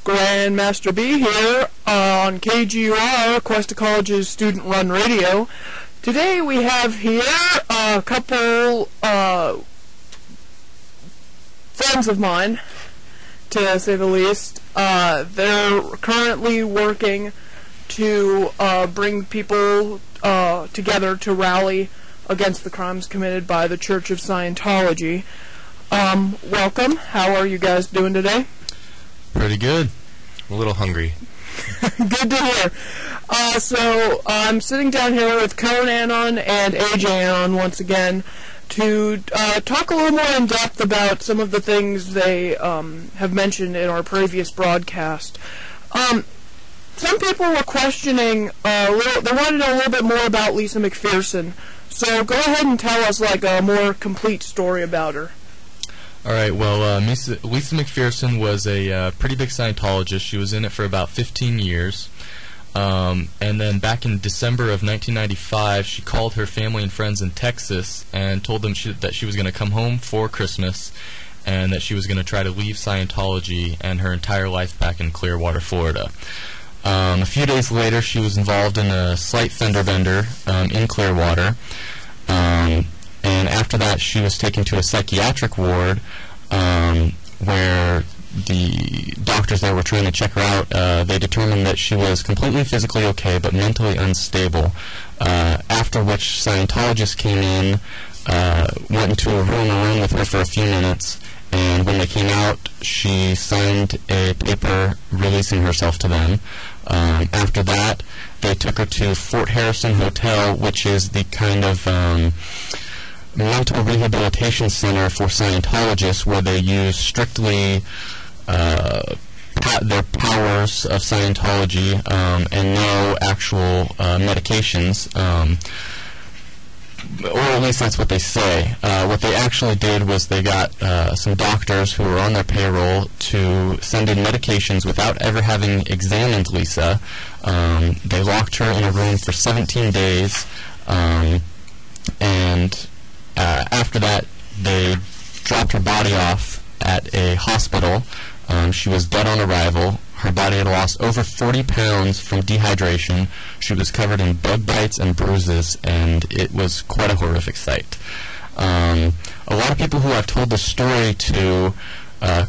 Grandmaster B here on KGUR, Cuesta College's student-run radio. Today we have here a couple friends of mine, to say the least. They're currently working to bring people together to rally against the crimes committed by the Church of Scientoloy. Welcome. How are you guys doing today? Pretty good. A little hungry. Good to hear. So I'm sitting down here with Conan and AJ once again to talk a little more in depth about some of the things they have mentioned in our previous broadcast. Some people were questioning they wanted to know a little bit more about Lisa McPherson. So go ahead and tell us like a more complete story about her. All right, well, Lisa McPherson was a pretty big Scientologist. She was in it for about 15 years. And then back in December of 1995, she called her family and friends in Texas and told them that she was going to come home for Christmas and that she was going to try to leave Scientology and her entire life back in Clearwater, Florida. A few days later, she was involved in a slight fender bender in Clearwater. And after that, she was taken to a psychiatric ward where the doctors there were trying to check her out. They determined that she was completely physically okay but mentally unstable, after which Scientologists came in, went into a room with her for a few minutes, and when they came out, she signed a paper releasing herself to them. After that, they took her to Fort Harrison Hotel, which is the kind of mental rehabilitation center for Scientologists, where they use strictly their powers of Scientology and no actual medications, or at least that's what they say. What they actually did was they got some doctors who were on their payroll to send in medications without ever having examined Lisa. They locked her in a room for 17 days, and after that, they dropped her body off at a hospital. She was dead on arrival. Her body had lost over 40 pounds from dehydration. She was covered in bug bites and bruises, and it was quite a horrific sight. A lot of people who I've told the story to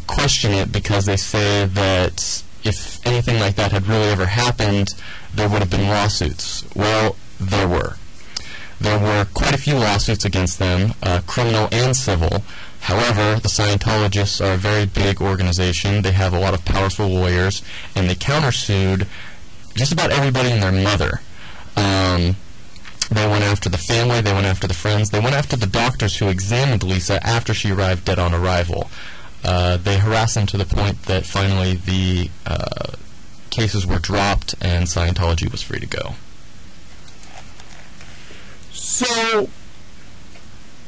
question it because they say that if anything like that had really ever happened, there would have been lawsuits. Well, there were. There were quite a few lawsuits against them, criminal and civil. However, the Scientologists are a very big organization. They have a lot of powerful lawyers, and they countersued just about everybody and their mother. They went after the family, they went after the friends, they went after the doctors who examined Lisa after she arrived dead on arrival. They harassed them to the point that finally the cases were dropped and Scientology was free to go. So,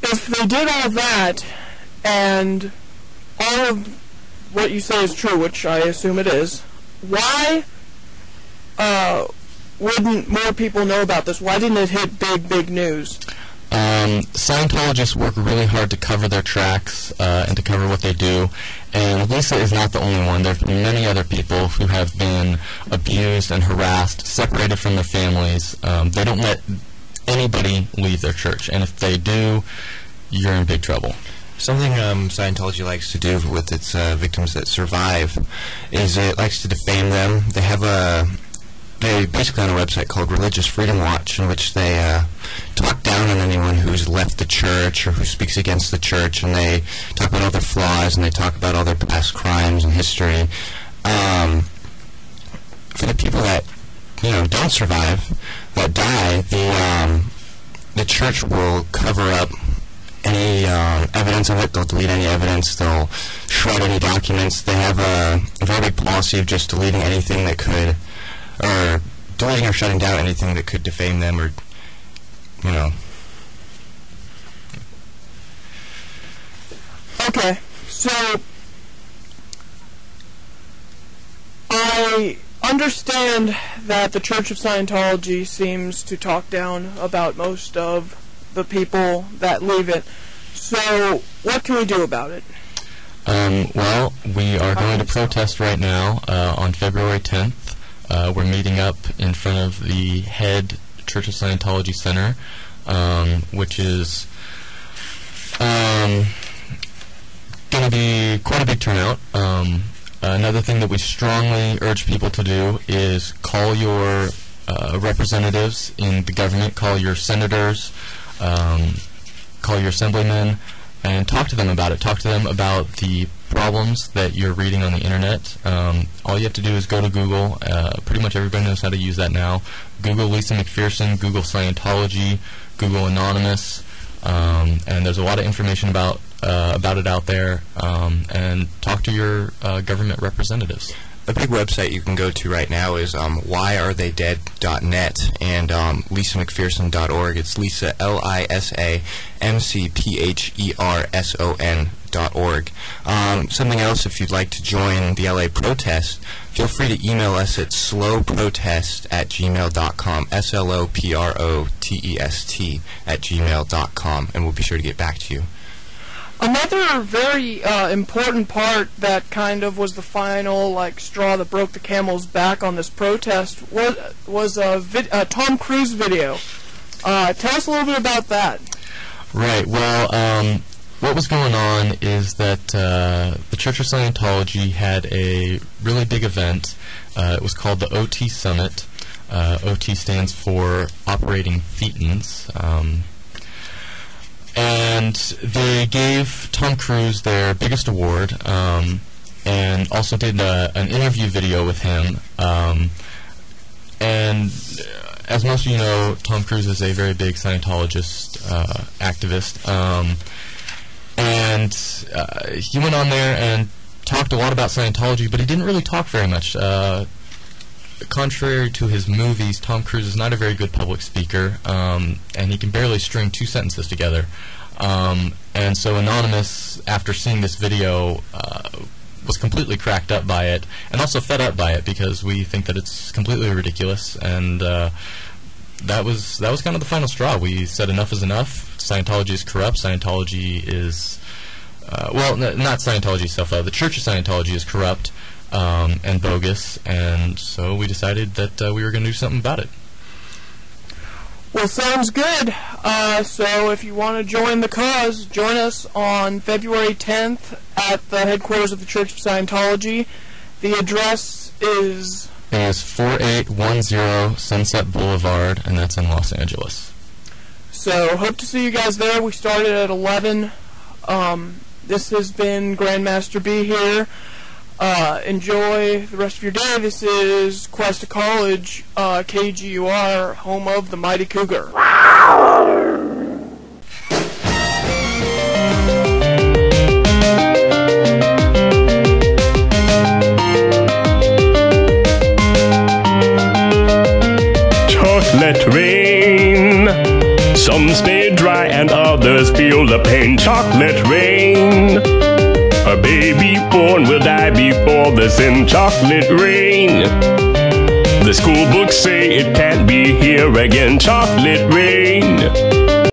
if they did all that, and all of what you say is true, which I assume it is, why wouldn't more people know about this? Why didn't it hit big news? Scientologists work really hard to cover their tracks and to cover what they do, and Lisa is not the only one. There have been many other people who have been abused and harassed, separated from their families. They don't let anybody leave their church, and if they do, you're in big trouble. Something Scientology likes to do with its victims that survive is it likes to defame them. They basically on a website called Religious Freedom Watch, in which they talk down on anyone who's left the church or who speaks against the church, and they talk about all their flaws and they talk about all their past crimes and history. For the people that don't survive, that die, the church will cover up any evidence of it. They'll delete any evidence. They'll shred any documents. They have a very big policy of just deleting anything that could, or deleting or shutting down anything that could defame them, or Okay, so I understand that the Church of Scientology seems to talk down about most of the people that leave it. So what can we do about it? Well, we are going to protest right now on February 10th. We're meeting up in front of the head Church of Scientology Center, which is going to be quite a big turnout. Another thing that we strongly urge people to do is call your representatives in the government, call your senators, call your assemblymen, and talk to them about it. Talk to them about the problems that you're reading on the internet. All you have to do is go to Google. Pretty much everybody knows how to use that now. Google Lisa McPherson, Google Scientology, Google Anonymous, and there's a lot of information about it out there. And talk to your government representatives. A big website you can go to right now is whyaretheydead.net and lisamcpherson.org. It's Lisa, LISAMCPHERSON.org. Something else, if you'd like to join the LA protest, feel free to email us at sloprotest@gmail.com, SLOPROTEST@gmail.com, and we'll be sure to get back to you. Another very important part that kind of was the final straw that broke the camel's back on this protest was a Tom Cruise video. Tell us a little bit about that. Right. Well, what was going on is that the Church of Scientology had a really big event. It was called the OT Summit. OT stands for Operating Thetans. And they gave Tom Cruise their biggest award, and also did an interview video with him. And as most of you know, Tom Cruise is a very big Scientologist activist. And he went on there and talked a lot about Scientology, but he didn't really talk very much. Contrary to his movies, Tom Cruise is not a very good public speaker, and he can barely string two sentences together. And so Anonymous, after seeing this video, was completely cracked up by it, and also fed up by it, because we think that it's completely ridiculous, and that was kind of the final straw. We said enough is enough. Scientology is corrupt. Scientology is, not Scientology itself, the Church of Scientology is corrupt and bogus, and so we decided that we were going to do something about it. Well, sounds good. So if you want to join the cause, join us on February 10th at the headquarters of the Church of Scientology. The address is 4810 Sunset Blvd, and that's in Los Angeles. So hope to see you guys there. We started at 11. This has been Grandmaster B here. Enjoy the rest of your day. This is Cuesta College, KGUR, home of the Mighty Cougar. Chocolate rain. Some stay dry and others feel the pain. Chocolate rain. A baby born will die before the sin. Chocolate rain. The school books say it can't be here again. Chocolate rain.